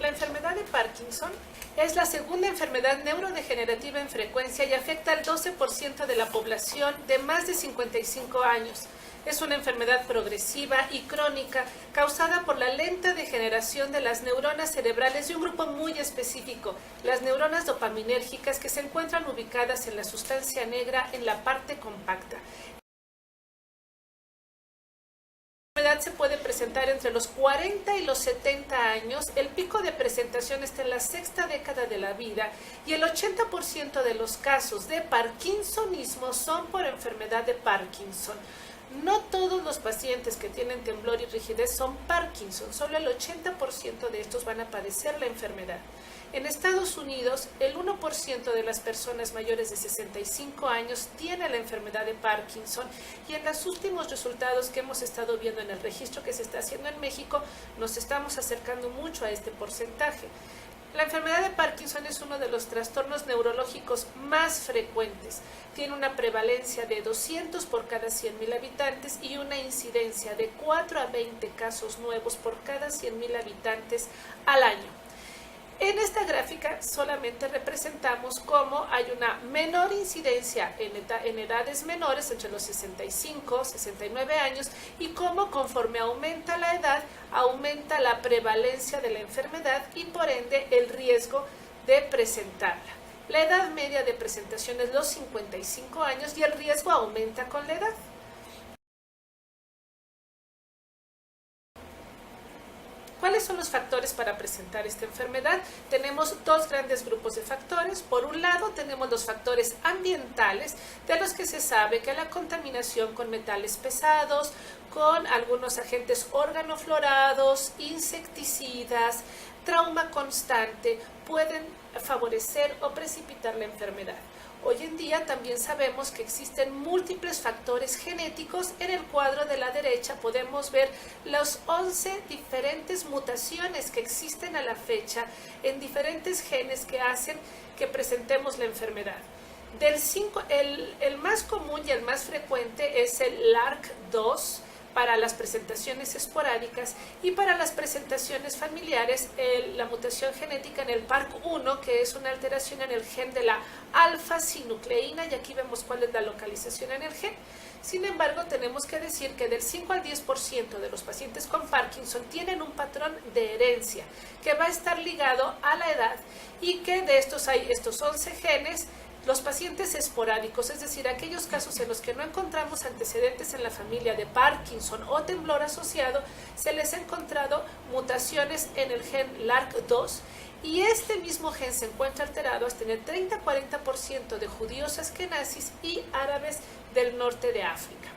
La enfermedad de Parkinson es la segunda enfermedad neurodegenerativa en frecuencia y afecta al 12% de la población de más de 55 años. Es una enfermedad progresiva y crónica causada por la lenta degeneración de las neuronas cerebrales de un grupo muy específico, las neuronas dopaminérgicas, que se encuentran ubicadas en la sustancia negra en la parte compacta. La enfermedad se puede presentar entre los 40 y los 70 años, el pico de presentación está en la sexta década de la vida y el 80% de los casos de parkinsonismo son por enfermedad de Parkinson. No todos los pacientes que tienen temblor y rigidez son Parkinson, solo el 80% de estos van a padecer la enfermedad. En Estados Unidos, el 1% de las personas mayores de 65 años tiene la enfermedad de Parkinson y en los últimos resultados que hemos estado viendo en el registro que se está haciendo en México, nos estamos acercando mucho a este porcentaje. La enfermedad de Parkinson es uno de los trastornos neurológicos más frecuentes. Tiene una prevalencia de 200 por cada 100.000 habitantes y una incidencia de 4 a 20 casos nuevos por cada 100.000 habitantes al año. En esta gráfica solamente representamos cómo hay una menor incidencia en edades menores, entre los 65 y 69 años, y cómo conforme aumenta la edad, aumenta la prevalencia de la enfermedad y por ende el riesgo de presentarla. La edad media de presentación es los 55 años y el riesgo aumenta con la edad. ¿Cuáles son los factores para presentar esta enfermedad? Tenemos dos grandes grupos de factores. Por un lado, tenemos los factores ambientales, de los que se sabe que la contaminación con metales pesados, con algunos agentes organoflorados, insecticidas, trauma constante, pueden favorecer o precipitar la enfermedad. Hoy en día también sabemos que existen múltiples factores genéticos. En el cuadro de la derecha podemos ver las 11 diferentes mutaciones que existen a la fecha en diferentes genes que hacen que presentemos la enfermedad. El más común y el más frecuente es el LARC2 para las presentaciones esporádicas y para las presentaciones familiares la mutación genética en el PARC1, que es una alteración en el gen de la alfa-sinucleína, y aquí vemos cuál es la localización en el gen. Sin embargo, tenemos que decir que del 5 al 10% de los pacientes con Parkinson tienen un patrón de herencia que va a estar ligado a la edad y que de estos hay estos 11 genes. Los pacientes esporádicos, es decir, aquellos casos en los que no encontramos antecedentes en la familia de Parkinson o temblor asociado, se les ha encontrado mutaciones en el gen LARC2 y este mismo gen se encuentra alterado hasta en el 30-40% de judíos askenazis y árabes del norte de África.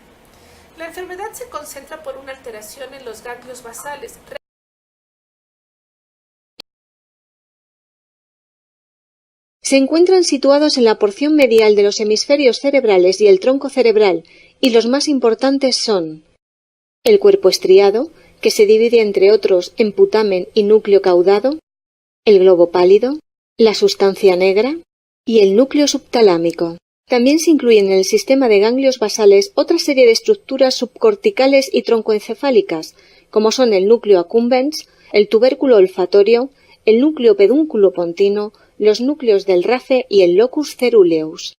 La enfermedad se concentra por una alteración en los ganglios basales. Se encuentran situados en la porción medial de los hemisferios cerebrales y el tronco cerebral, y los más importantes son el cuerpo estriado, que se divide entre otros en putamen y núcleo caudado, el globo pálido, la sustancia negra y el núcleo subtalámico. También se incluyen en el sistema de ganglios basales otra serie de estructuras subcorticales y troncoencefálicas, como son el núcleo accumbens, el tubérculo olfatorio, el núcleo pedúnculo-pontino, los núcleos del rafe y el locus ceruleus.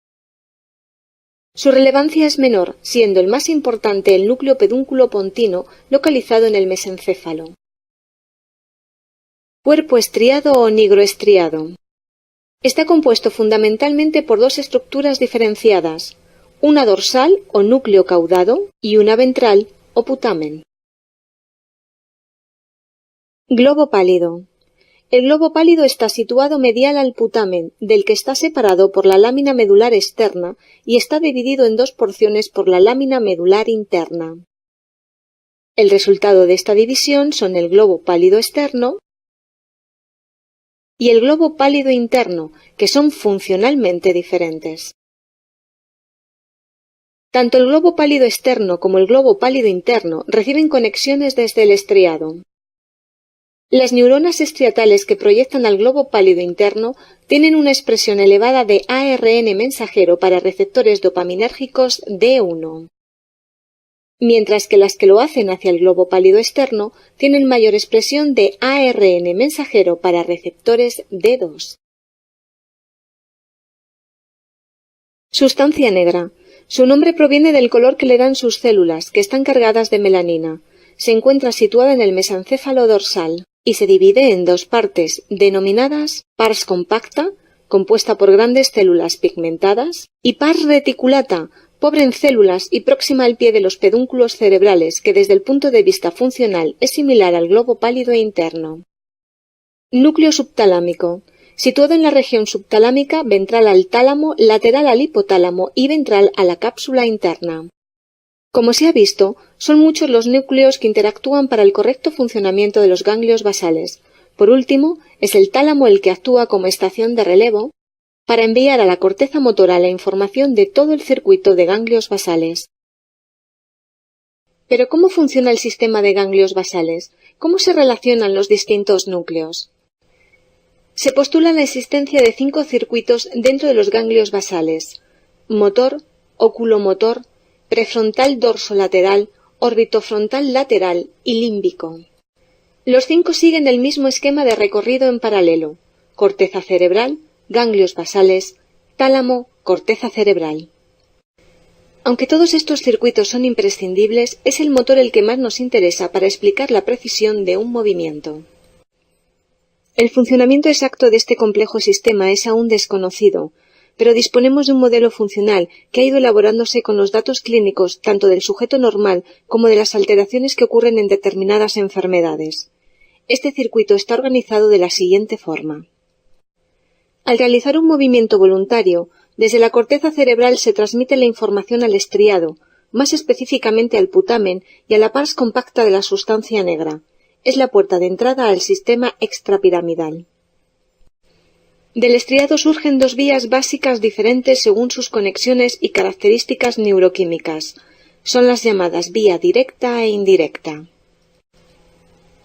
Su relevancia es menor, siendo el más importante el núcleo pedúnculo-pontino, localizado en el mesencéfalo. Cuerpo estriado o nigroestriado. Está compuesto fundamentalmente por dos estructuras diferenciadas, una dorsal o núcleo caudado y una ventral o putamen. Globo pálido. El globo pálido está situado medial al putamen, del que está separado por la lámina medular externa y está dividido en dos porciones por la lámina medular interna. El resultado de esta división son el globo pálido externo y el globo pálido interno, que son funcionalmente diferentes. Tanto el globo pálido externo como el globo pálido interno reciben conexiones desde el estriado. Las neuronas estriatales que proyectan al globo pálido interno tienen una expresión elevada de ARN mensajero para receptores dopaminérgicos D1. mientras que las que lo hacen hacia el globo pálido externo tienen mayor expresión de ARN mensajero para receptores D2. Sustancia negra. Su nombre proviene del color que le dan sus células, que están cargadas de melanina. Se encuentra situada en el mesencéfalo dorsal y se divide en dos partes, denominadas pars compacta, compuesta por grandes células pigmentadas, y pars reticulata, pobre en células y próxima al pie de los pedúnculos cerebrales, que desde el punto de vista funcional es similar al globo pálido interno. Núcleo subtalámico. Situado en la región subtalámica, ventral al tálamo, lateral al hipotálamo y ventral a la cápsula interna. Como se ha visto, son muchos los núcleos que interactúan para el correcto funcionamiento de los ganglios basales. Por último, es el tálamo el que actúa como estación de relevo para enviar a la corteza motora la información de todo el circuito de ganglios basales. Pero ¿cómo funciona el sistema de ganglios basales? ¿Cómo se relacionan los distintos núcleos? Se postula la existencia de 5 circuitos dentro de los ganglios basales: motor, oculomotor, prefrontal dorsolateral, orbitofrontal lateral y límbico. Los 5 siguen el mismo esquema de recorrido en paralelo: corteza cerebral, ganglios basales, tálamo, corteza cerebral. Aunque todos estos circuitos son imprescindibles, es el motor el que más nos interesa para explicar la precisión de un movimiento. El funcionamiento exacto de este complejo sistema es aún desconocido, pero disponemos de un modelo funcional que ha ido elaborándose con los datos clínicos tanto del sujeto normal como de las alteraciones que ocurren en determinadas enfermedades. Este circuito está organizado de la siguiente forma. Al realizar un movimiento voluntario, desde la corteza cerebral se transmite la información al estriado, más específicamente al putamen y a la pars compacta de la sustancia negra. Es la puerta de entrada al sistema extrapiramidal. Del estriado surgen 2 vías básicas diferentes según sus conexiones y características neuroquímicas. Son las llamadas vía directa e indirecta.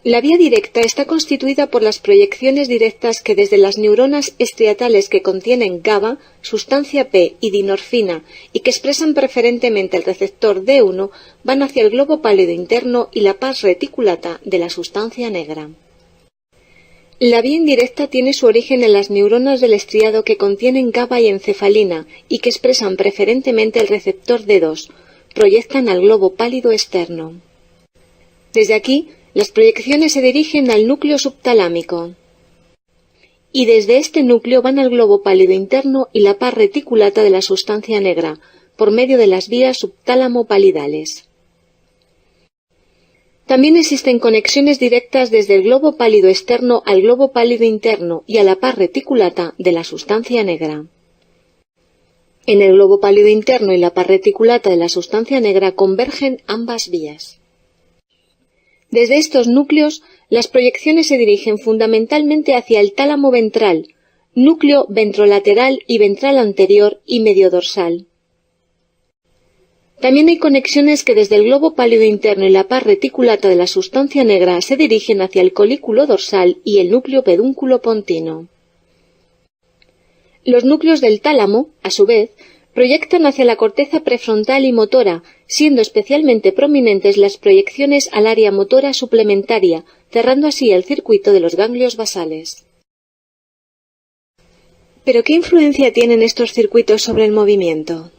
La vía directa está constituida por las proyecciones directas que desde las neuronas estriatales que contienen GABA, sustancia P y dinorfina y que expresan preferentemente el receptor D1 van hacia el globo pálido interno y la pars reticulata de la sustancia negra. La vía indirecta tiene su origen en las neuronas del estriado que contienen GABA y encefalina y que expresan preferentemente el receptor D2, proyectan al globo pálido externo. Desde aquí, las proyecciones se dirigen al núcleo subtalámico y desde este núcleo van al globo pálido interno y la pars reticulata de la sustancia negra, por medio de las vías subtálamo-palidales. También existen conexiones directas desde el globo pálido externo al globo pálido interno y a la pars reticulata de la sustancia negra. En el globo pálido interno y la pars reticulata de la sustancia negra convergen ambas vías. Desde estos núcleos, las proyecciones se dirigen fundamentalmente hacia el tálamo ventral, núcleo ventrolateral y ventral anterior y mediodorsal. También hay conexiones que desde el globo pálido interno y la pars reticulata de la sustancia negra se dirigen hacia el colículo dorsal y el núcleo pedúnculo pontino. Los núcleos del tálamo, a su vez, proyectan hacia la corteza prefrontal y motora, siendo especialmente prominentes las proyecciones al área motora suplementaria, cerrando así el circuito de los ganglios basales. ¿Pero qué influencia tienen estos circuitos sobre el movimiento?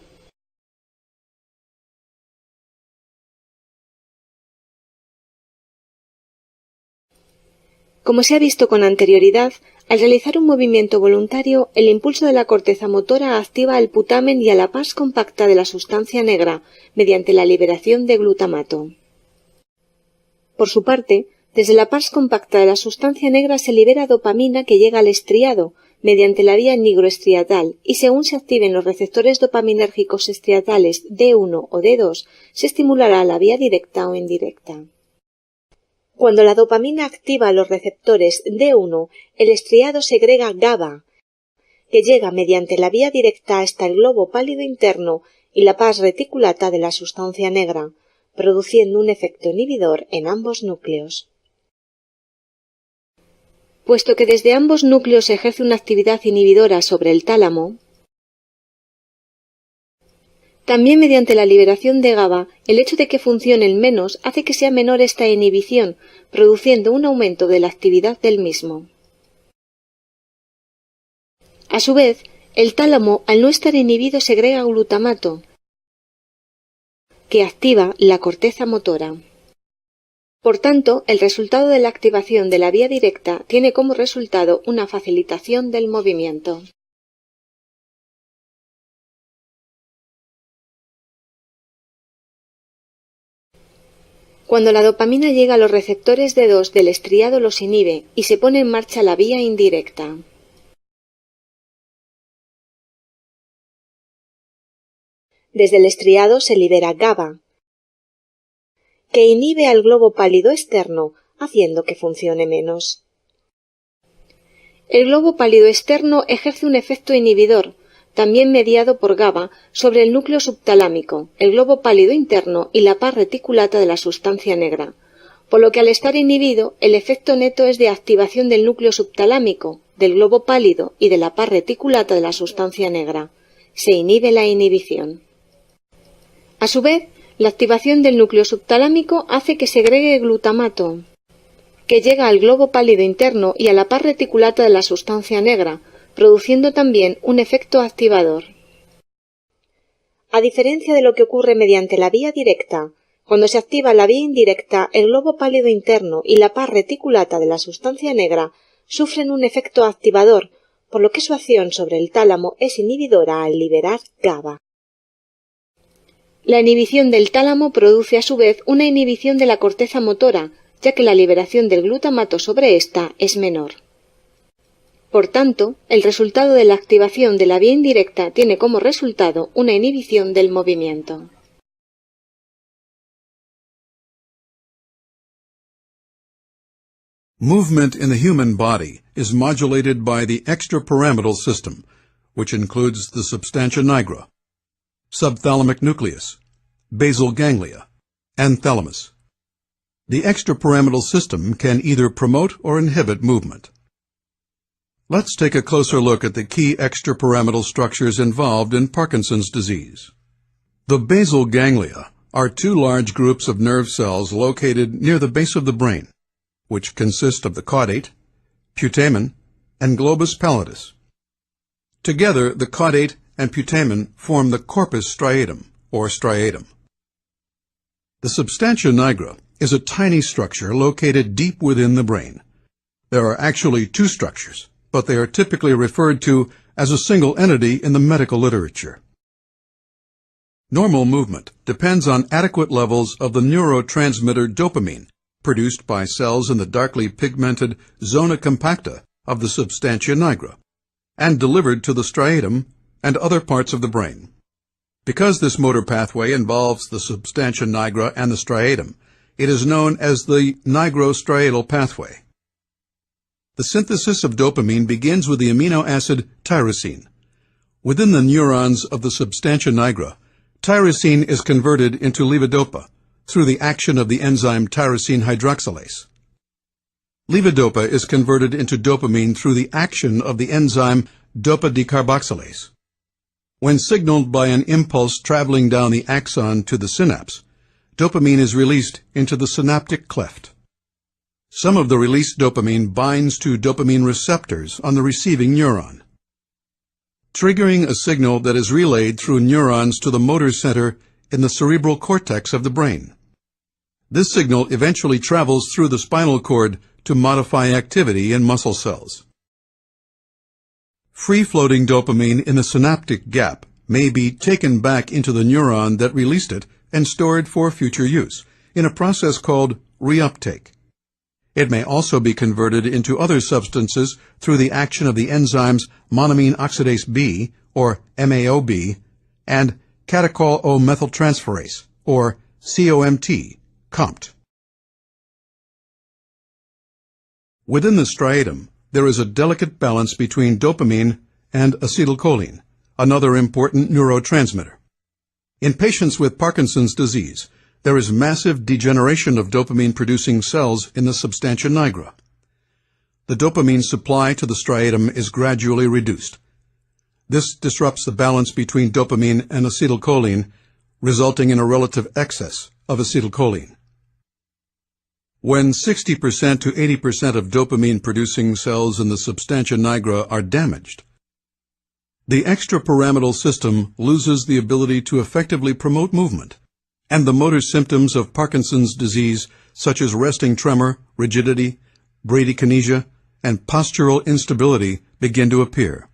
Como se ha visto con anterioridad, al realizar un movimiento voluntario, el impulso de la corteza motora activa al putamen y a la pars compacta de la sustancia negra mediante la liberación de glutamato. Por su parte, desde la pars compacta de la sustancia negra se libera dopamina que llega al estriado mediante la vía nigroestriatal y según se activen los receptores dopaminérgicos estriatales D1 o D2, se estimulará la vía directa o indirecta. Cuando la dopamina activa los receptores D1, el estriado segrega GABA, que llega mediante la vía directa hasta el globo pálido interno y la pars reticulata de la sustancia negra, produciendo un efecto inhibidor en ambos núcleos. Puesto que desde ambos núcleos se ejerce una actividad inhibidora sobre el tálamo, También mediante la liberación de GABA, el hecho de que funcionen menos hace que sea menor esta inhibición, produciendo un aumento de la actividad del mismo. A su vez, el tálamo, al no estar inhibido, segrega glutamato, que activa la corteza motora. Por tanto, el resultado de la activación de la vía directa tiene como resultado una facilitación del movimiento. Cuando la dopamina llega a los receptores D2 del estriado los inhibe y se pone en marcha la vía indirecta. Desde el estriado se libera GABA, que inhibe al globo pálido externo, haciendo que funcione menos. El globo pálido externo ejerce un efecto inhibidor, también mediado por GABA, sobre el núcleo subtalámico, el globo pálido interno y la paz reticulata de la sustancia negra, por lo que al estar inhibido, el efecto neto es de activación del núcleo subtalámico, del globo pálido y de la paz reticulata de la sustancia negra. Se inhibe la inhibición. A su vez, la activación del núcleo subtalámico hace que segregue glutamato, que llega al globo pálido interno y a la paz reticulata de la sustancia negra, produciendo también un efecto activador. A diferencia de lo que ocurre mediante la vía directa, cuando se activa la vía indirecta, el globo pálido interno y la paz reticulata de la sustancia negra sufren un efecto activador, por lo que su acción sobre el tálamo es inhibidora al liberar GABA. La inhibición del tálamo produce a su vez una inhibición de la corteza motora, ya que la liberación del glutamato sobre ésta es menor. Por tanto, el resultado de la activación de la vía indirecta tiene como resultado una inhibición del movimiento. Movement in the human body is modulated by the extrapyramidal system, which includes the substantia nigra, subthalamic nucleus, basal ganglia, and thalamus. The extrapyramidal system can either promote or inhibit movement. Let's take a closer look at the key extrapyramidal structures involved in Parkinson's disease. The basal ganglia are two large groups of nerve cells located near the base of the brain, which consist of the caudate, putamen, and globus pallidus. Together, the caudate and putamen form the corpus striatum, or striatum. The substantia nigra is a tiny structure located deep within the brain. There are actually two structures, but they are typically referred to as a single entity in the medical literature. Normal movement depends on adequate levels of the neurotransmitter dopamine, produced by cells in the darkly pigmented zona compacta of the substantia nigra, and delivered to the striatum and other parts of the brain. Because this motor pathway involves the substantia nigra and the striatum, it is known as the nigrostriatal pathway. The synthesis of dopamine begins with the amino acid tyrosine. Within the neurons of the substantia nigra, tyrosine is converted into levodopa through the action of the enzyme tyrosine hydroxylase. Levodopa is converted into dopamine through the action of the enzyme dopa decarboxylase. When signaled by an impulse traveling down the axon to the synapse, dopamine is released into the synaptic cleft. Some of the released dopamine binds to dopamine receptors on the receiving neuron, triggering a signal that is relayed through neurons to the motor center in the cerebral cortex of the brain. This signal eventually travels through the spinal cord to modify activity in muscle cells. Free-floating dopamine in the synaptic gap may be taken back into the neuron that released it and stored for future use, in a process called reuptake. It may also be converted into other substances through the action of the enzymes monoamine oxidase B, or MAOB, and catechol-O-methyltransferase, or COMT. Within the striatum, there is a delicate balance between dopamine and acetylcholine, another important neurotransmitter. In patients with Parkinson's disease, there is massive degeneration of dopamine-producing cells in the substantia nigra. The dopamine supply to the striatum is gradually reduced. This disrupts the balance between dopamine and acetylcholine resulting in a relative excess of acetylcholine. When 60% to 80% of dopamine-producing cells in the substantia nigra are damaged, the extrapyramidal system loses the ability to effectively promote movement, and the motor symptoms of Parkinson's disease, such as resting tremor, rigidity, bradykinesia, and postural instability, begin to appear.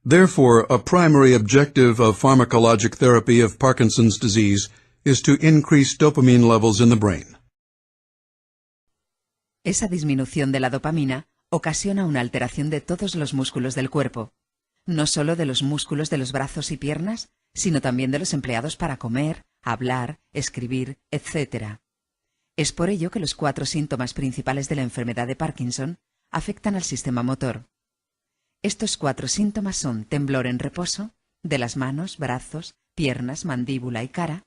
Therefore, a primary objective of pharmacologic therapy of Parkinson's disease is to increase dopamine levels in the brain. Esa disminución de la dopamina ocasiona una alteración de todos los músculos del cuerpo, no solo de los músculos de los brazos y piernas, sino también de los empleados para comer, hablar, escribir, etc. Es por ello que los 4 síntomas principales de la enfermedad de Parkinson afectan al sistema motor. Estos 4 síntomas son temblor en reposo, de las manos, brazos, piernas, mandíbula y cara,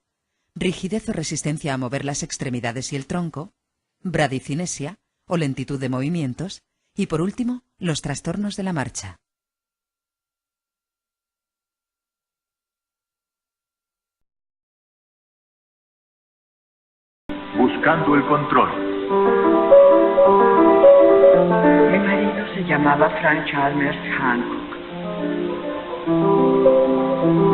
rigidez o resistencia a mover las extremidades y el tronco, bradicinesia o lentitud de movimientos, y por último, los trastornos de la marcha. Buscando el control. Mi marido se llamaba Frank Chalmers Hancock.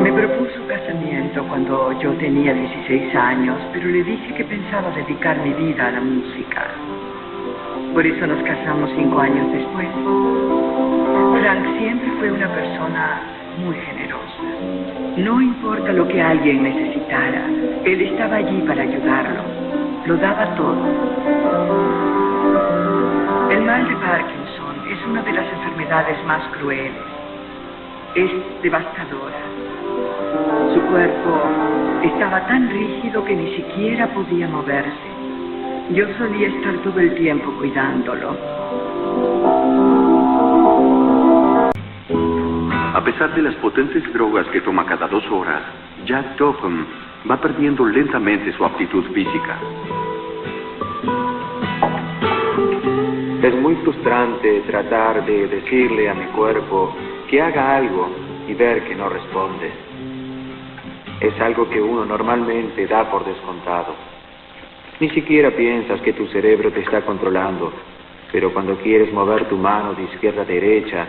Me propuso casamiento cuando yo tenía 16 años, pero le dije que pensaba dedicar mi vida a la música. Por eso nos casamos 5 años después. Frank siempre fue una persona muy generosa. No importa lo que alguien necesitara, él estaba allí para ayudarlo. Lo daba todo. El mal de Parkinson es una de las enfermedades más crueles. Es devastadora. Su cuerpo estaba tan rígido que ni siquiera podía moverse. Yo solía estar todo el tiempo cuidándolo. A pesar de las potentes drogas que toma cada 2 horas, Jack Topham va perdiendo lentamente su aptitud física. Es muy frustrante tratar de decirle a mi cuerpo que haga algo y ver que no responde. Es algo que uno normalmente da por descontado. Ni siquiera piensas que tu cerebro te está controlando, pero cuando quieres mover tu mano de izquierda a derecha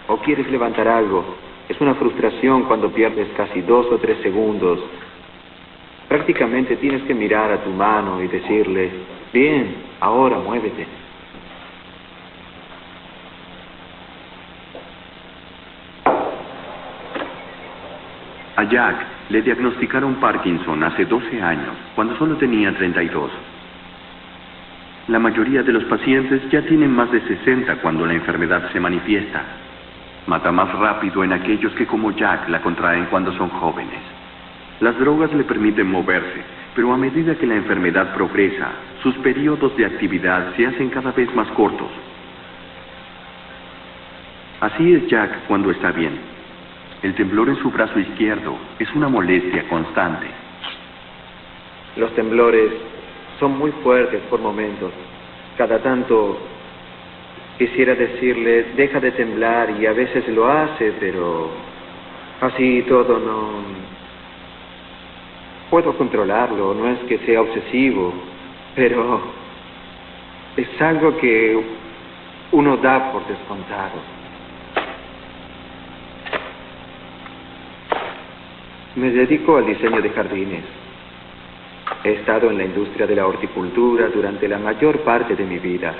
o quieres levantar algo, es una frustración cuando pierdes casi 2 o 3 segundos. Prácticamente tienes que mirar a tu mano y decirle, bien, ahora muévete. A Jack le diagnosticaron Parkinson hace 12 años, cuando solo tenía 32. La mayoría de los pacientes ya tienen más de 60 cuando la enfermedad se manifiesta. Mata más rápido en aquellos que como Jack la contraen cuando son jóvenes. Las drogas le permiten moverse, pero a medida que la enfermedad progresa, sus periodos de actividad se hacen cada vez más cortos. Así es Jack cuando está bien. El temblor en su brazo izquierdo es una molestia constante. Los temblores son muy fuertes por momentos. Cada tanto quisiera decirle, deja de temblar, y a veces lo hace, pero así todo no puedo controlarlo. No es que sea obsesivo, pero es algo que uno da por descontado. Me dedico al diseño de jardines. He estado en la industria de la horticultura durante la mayor parte de mi vida.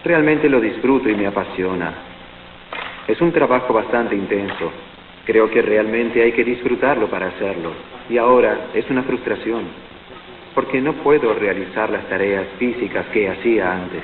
Realmente lo disfruto y me apasiona. Es un trabajo bastante intenso. Creo que realmente hay que disfrutarlo para hacerlo. Y ahora es una frustración, porque no puedo realizar las tareas físicas que hacía antes.